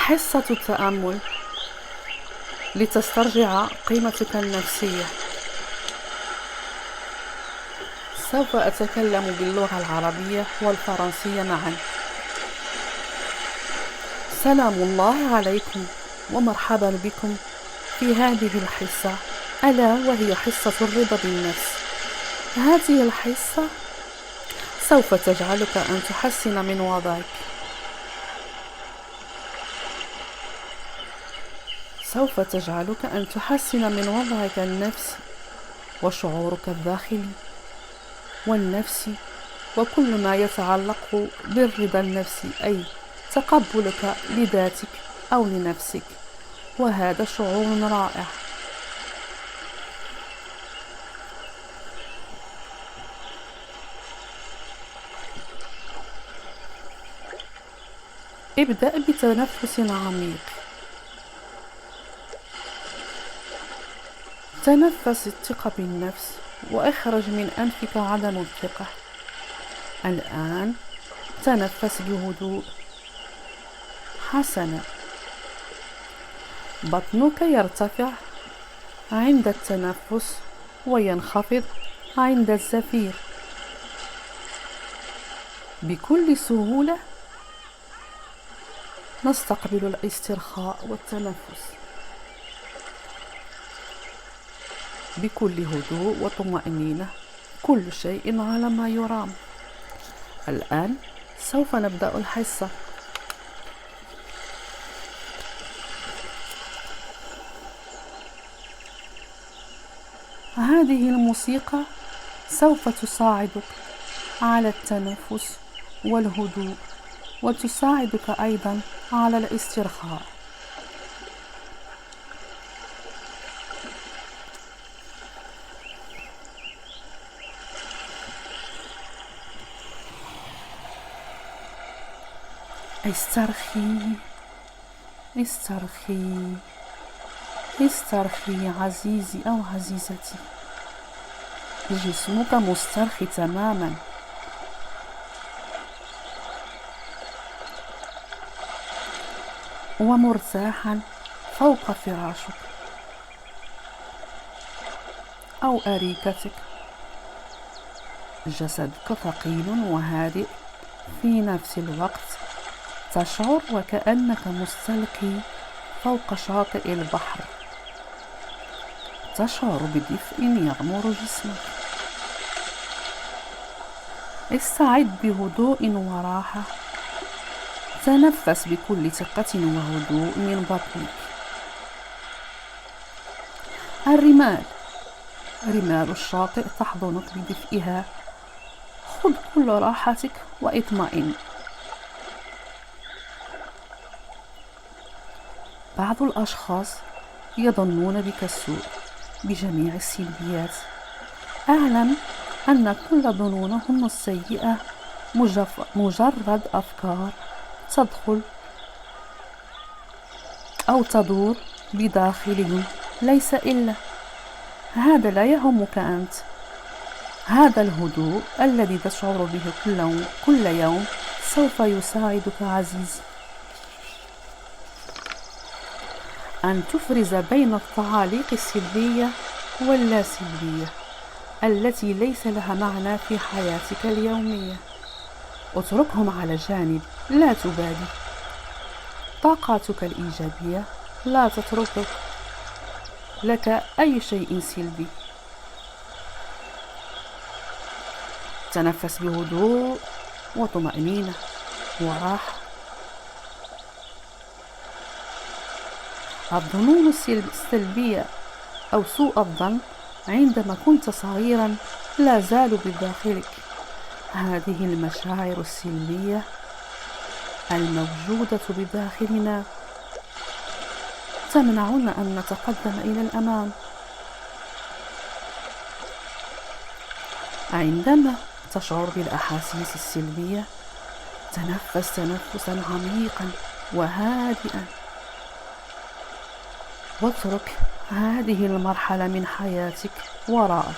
حصة التأمل لتسترجع قيمتك النفسية. سوف أتكلم باللغة العربية والفرنسية معا. سلام الله عليكم ومرحبا بكم في هذه الحصة، ألا وهي حصة الرضا بالنفس. هذه الحصة سوف تجعلك أن تحسن من وضعك، سوف تجعلك أن تحسن من وضعك النفسي وشعورك الداخلي والنفسي وكل ما يتعلق بالرضا النفسي، أي تقبلك لذاتك أو لنفسك، وهذا شعور رائع. ابدأ بتنفس عميق. تنفس الثقة بالنفس وأخرج من أنفك عدم الثقة. الآن تنفس بهدوء. حسنا، بطنك يرتفع عند التنفس وينخفض عند الزفير. بكل سهولة نستقبل الاسترخاء والتنفس بكل هدوء وطمأنينة، كل شيء على ما يرام. الآن سوف نبدأ الحصة. هذه الموسيقى سوف تساعدك على التنفس والهدوء، وتساعدك أيضا على الاسترخاء. استرخي استرخي استرخي عزيزي أو عزيزتي، جسمك مسترخي تماما. ومرتاحا فوق فراشك أو أريكتك. جسدك ثقيل وهادئ في نفس الوقت. تشعر وكأنك مستلقي فوق شاطئ البحر. تشعر بدفء يغمر جسمك. استعد بهدوء وراحة. تنفس بكل ثقة وهدوء من بطنك. رمال الشاطئ تحضنك بدفئها. خذ كل راحتك واطمئن. بعض الأشخاص يظنون بك السوء بجميع السلبيات. أعلم أن كل ظنونهم السيئة مجرد أفكار تدخل أو تدور بداخلهم، ليس إلا هذا. لا يهمك أنت. هذا الهدوء الذي تشعر به كل يوم سوف يساعدك عزيزي أن تفرز بين التعاليق السلبية واللاسلبية التي ليس لها معنى في حياتك اليومية. اتركهم على جانب، لا تبالي. طاقاتك الإيجابية لا تترك لك أي شيء سلبي. تنفس بهدوء وطمأنينة وراحة. الظنون السلبية أو سوء الظن عندما كنت صغيرا لا زالوا بداخلك. هذه المشاعر السلبية الموجودة بداخلنا تمنعنا أن نتقدم إلى الأمام. عندما تشعر بالأحاسيس السلبية تنفس تنفسا عميقا وهادئا، واترك هذه المرحلة من حياتك وراءك.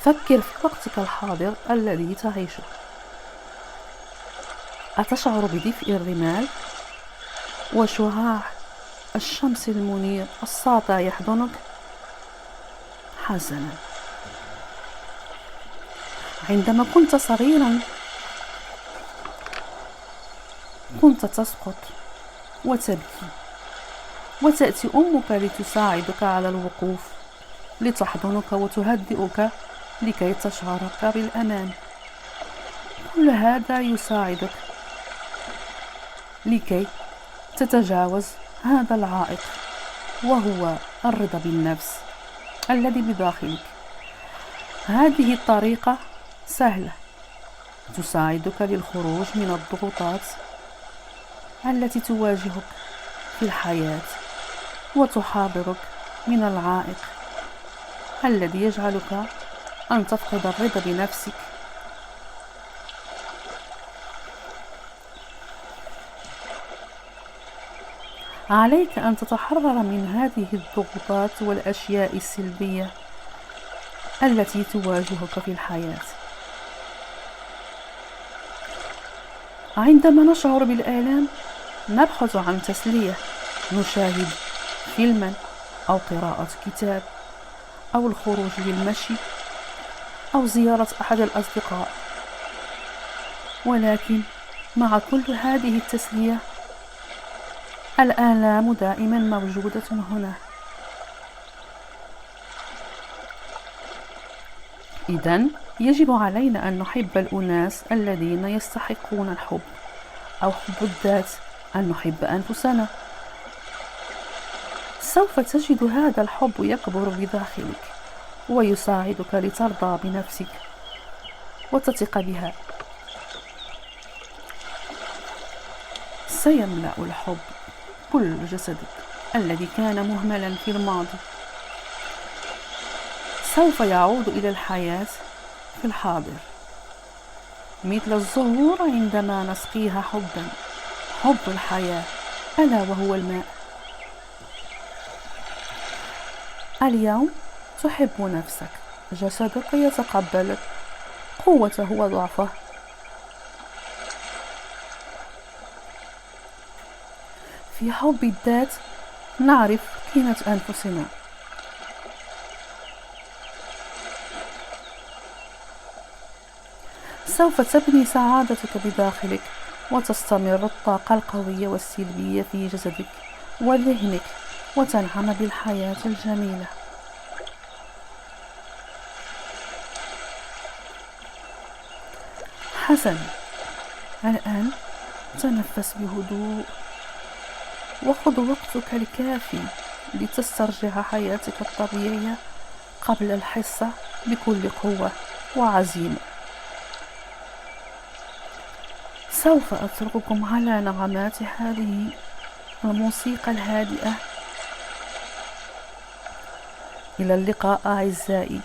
فكر في وقتك الحاضر الذي تعيشه. أتشعر بدفء الرمال وشعاع الشمس المنير الساطع يحضنك؟ حسنا. عندما كنت صغيرا كنت تسقط وتبكي، وتأتي أمك لتساعدك على الوقوف، لتحضنك وتهدئك لكي تشعرك بالأمان. كل هذا يساعدك لكي تتجاوز هذا العائق، وهو الرضا بالنفس الذي بداخلك. هذه الطريقة سهلة، تساعدك للخروج من الضغوطات التي تواجهك في الحياة، وتحاضرك من العائق الذي يجعلك أن تفقد الرضا بنفسك. عليك أن تتحرر من هذه الضغوطات والأشياء السلبية التي تواجهك في الحياة. عندما نشعر بالآلام نبحث عن تسلية، نشاهد فيلما أو قراءة كتاب أو الخروج للمشي أو زيارة أحد الأصدقاء. ولكن مع كل هذه التسلية الآلام دائما موجودة هنا. إذن يجب علينا أن نحب الأناس الذين يستحقون الحب، أو حب الذات، أن نحب أنفسنا. سوف تجد هذا الحب يكبر بداخلك ويساعدك لترضى بنفسك وتثق بها. سيملأ الحب كل جسدك الذي كان مهملا في الماضي، سوف يعود إلى الحياة في الحاضر، مثل الزهور عندما نسقيها حبا، حب الحياة، ألا وهو الماء. اليوم تحب نفسك، جسدك يتقبل قوته وضعفه. في حب الذات نعرف قيمة أنفسنا. سوف تبني سعادتك بداخلك، وتستمر الطاقة القوية والسلبية في جسدك وذهنك، وتنعم بالحياة الجميلة. حسن، الآن تنفس بهدوء، وخذ وقتك الكافي لتسترجع حياتك الطبيعية قبل الحصة بكل قوة وعزيمة. سوف أترككم على نغمات هذه الموسيقى الهادئة. إلى اللقاء أعزائي.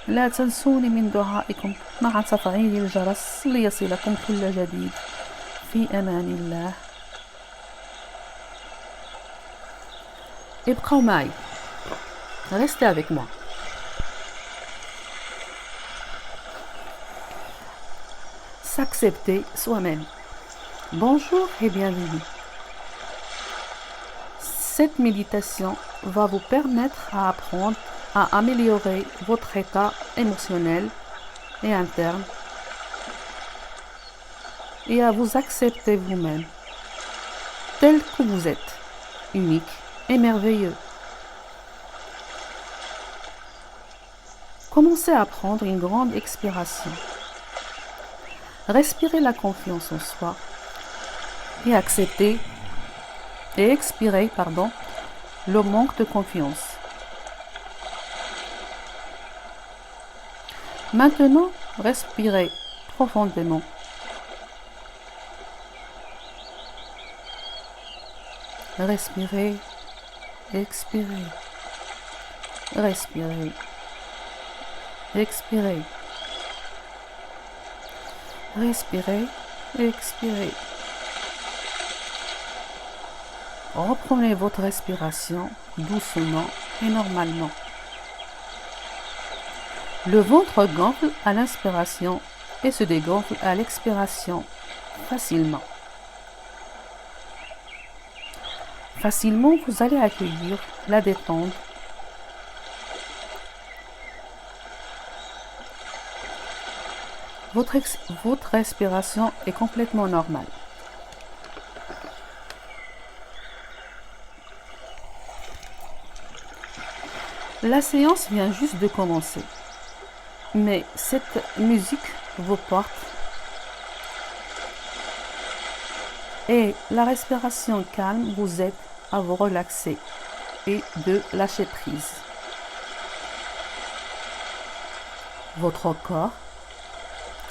لا تنسوني من دعائكم مع تفعيل الجرس ليصلكم كل جديد. في أمان الله. ابقوا معي. Restez avec moi. S'accepter soi-même. Bonjour et bienvenue. Cette méditation va vous permettre à apprendre à améliorer votre état émotionnel et interne et à vous accepter vous-même tel que vous êtes, unique et merveilleux. Commencez à prendre une grande expiration. Respirez la confiance en soi et expirez le manque de confiance. Maintenant, respirez profondément. Respirez, expirez. Respirez, expirez. Respirez, expirez. Reprenez votre respiration doucement et normalement. Le ventre gonfle à l'inspiration et se dégonfle à l'expiration facilement. Facilement, vous allez accueillir la détente. Votre respiration est complètement normale. La séance vient juste de commencer, mais cette musique vous porte et la respiration calme vous aide à vous relaxer et de lâcher prise. Votre corps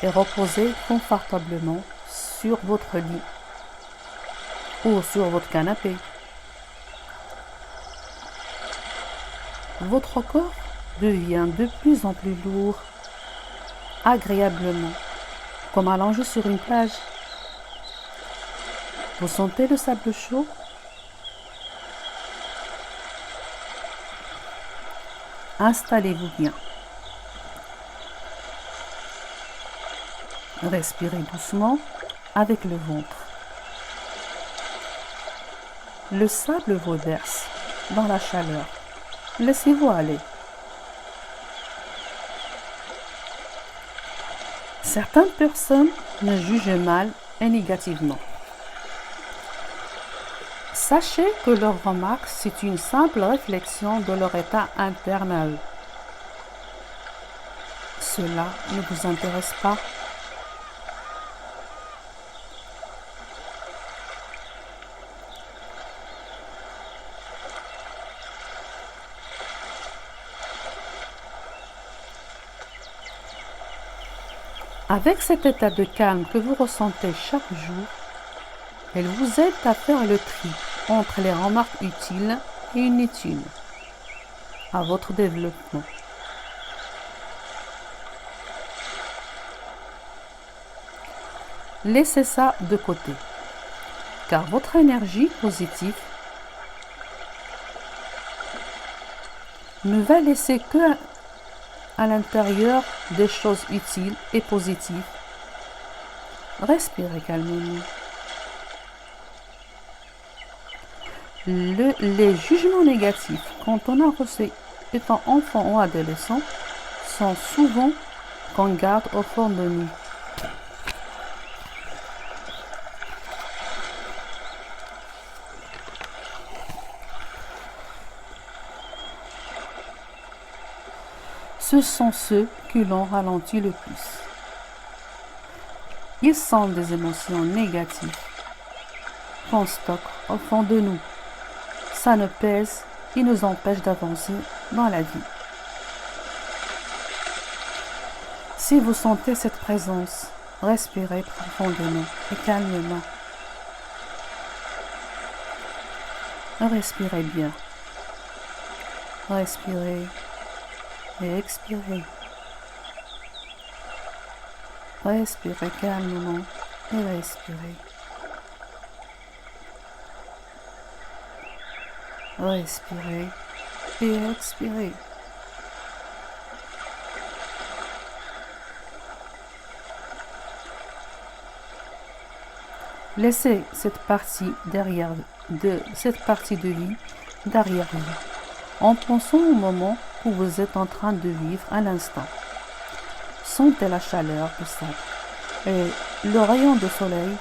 est reposé confortablement sur votre lit ou sur votre canapé. Votre corps devient de plus en plus lourd, agréablement, comme allongé sur une plage. Vous sentez le sable chaud? Installez-vous bien. Respirez doucement avec le ventre. Le sable vous berce dans la chaleur. Laissez-vous aller. Certaines personnes me jugent mal et négativement. Sachez que leur remarque, c'est une simple réflexion de leur état interne à eux. Cela ne vous intéresse pas. Avec cet état de calme que vous ressentez chaque jour, elle vous aide à faire le tri entre les remarques utiles et inutiles à votre développement. Laissez ça de côté, car votre énergie positive ne va laisser que à l'intérieur des choses utiles et positives. Respirez calmement. Les jugements négatifs quand on a reçu étant enfant ou adolescent sont souvent qu'on garde au fond de nous. Ce sont ceux qui l'ont ralenti le plus. Ils sont des émotions négatives qu'on stocke au fond de nous. Ça nous pèse et nous empêche d'avancer dans la vie. Si vous sentez cette présence, respirez profondément et calmement. Respirez bien. Respirez et expirez. Respirez calmement et respirez. Respirez et expirez. Laissez cette partie de vie derrière vous, en pensant au moment où vous êtes en train de vivre à l'instant. Sentez la chaleur du sable et le rayon de soleil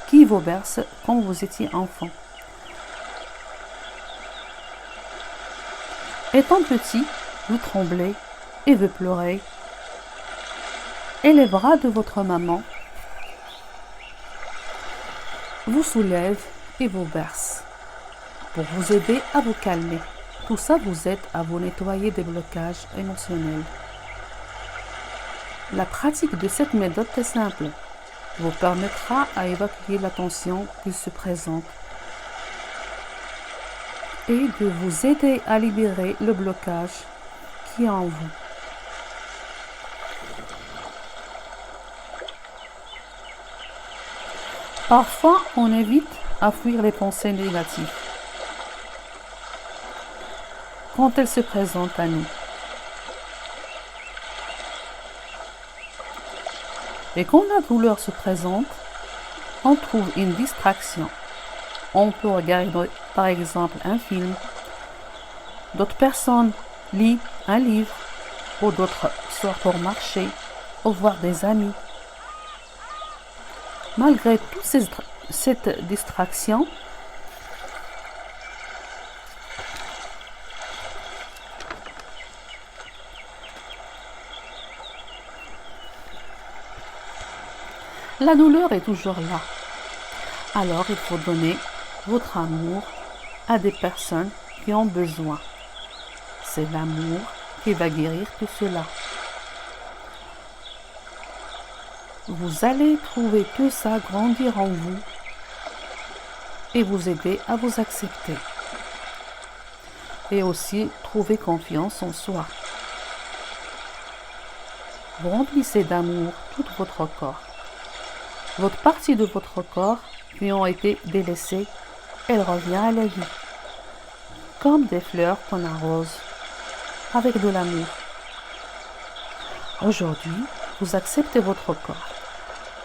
qui vous berce quand vous étiez enfant. Étant petit, vous tremblez et vous pleurez, et les bras de votre maman vous soulèvent et vous bercent pour vous aider à vous calmer. Tout ça vous aide à vous nettoyer des blocages émotionnels. La pratique de cette méthode est simple, vous permettra à évacuer la tension qui se présente et de vous aider à libérer le blocage qui est en vous. Parfois, on évite à fuir les pensées négatives quand elles se présentent à nous. Et quand la douleur se présente, on trouve une distraction. On peut regarder par exemple un film, d'autres personnes lisent un livre, ou d'autres sortent pour marcher, ou voir des amis. Malgré toute cette distraction, la douleur est toujours là. Alors il faut donner votre amour à des personnes qui ont besoin. C'est l'amour qui va guérir tout cela. Vous allez trouver tout ça grandir en vous et vous aider à vous accepter. Et aussi trouver confiance en soi. Vous remplissez d'amour tout votre corps. Votre partie de votre corps qui ont été délaissées, elle revient à la vie. Comme des fleurs qu'on arrose avec de l'amour. Aujourd'hui, vous acceptez votre corps.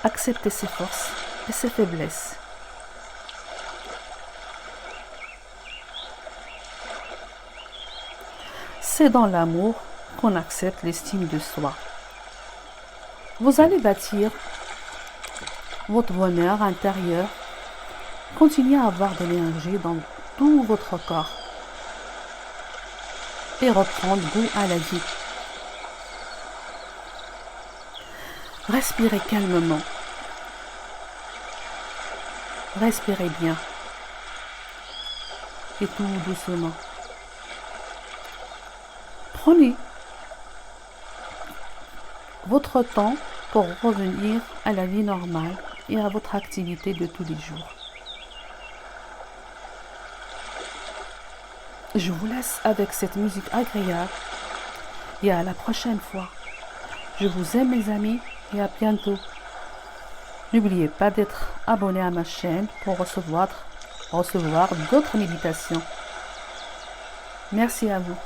Acceptez ses forces et ses faiblesses. C'est dans l'amour qu'on accepte l'estime de soi. Vous allez bâtir votre bonheur intérieur. Continuez à avoir de l'énergie dans tout votre corps et reprendre goût à la vie. Respirez calmement. Respirez bien. Et tout doucement. Prenez votre temps pour revenir à la vie normale et à votre activité de tous les jours. Je vous laisse avec cette musique agréable et à la prochaine fois. Je vous aime mes amis et à bientôt. N'oubliez pas d'être abonné à ma chaîne pour recevoir d'autres méditations. Merci à vous.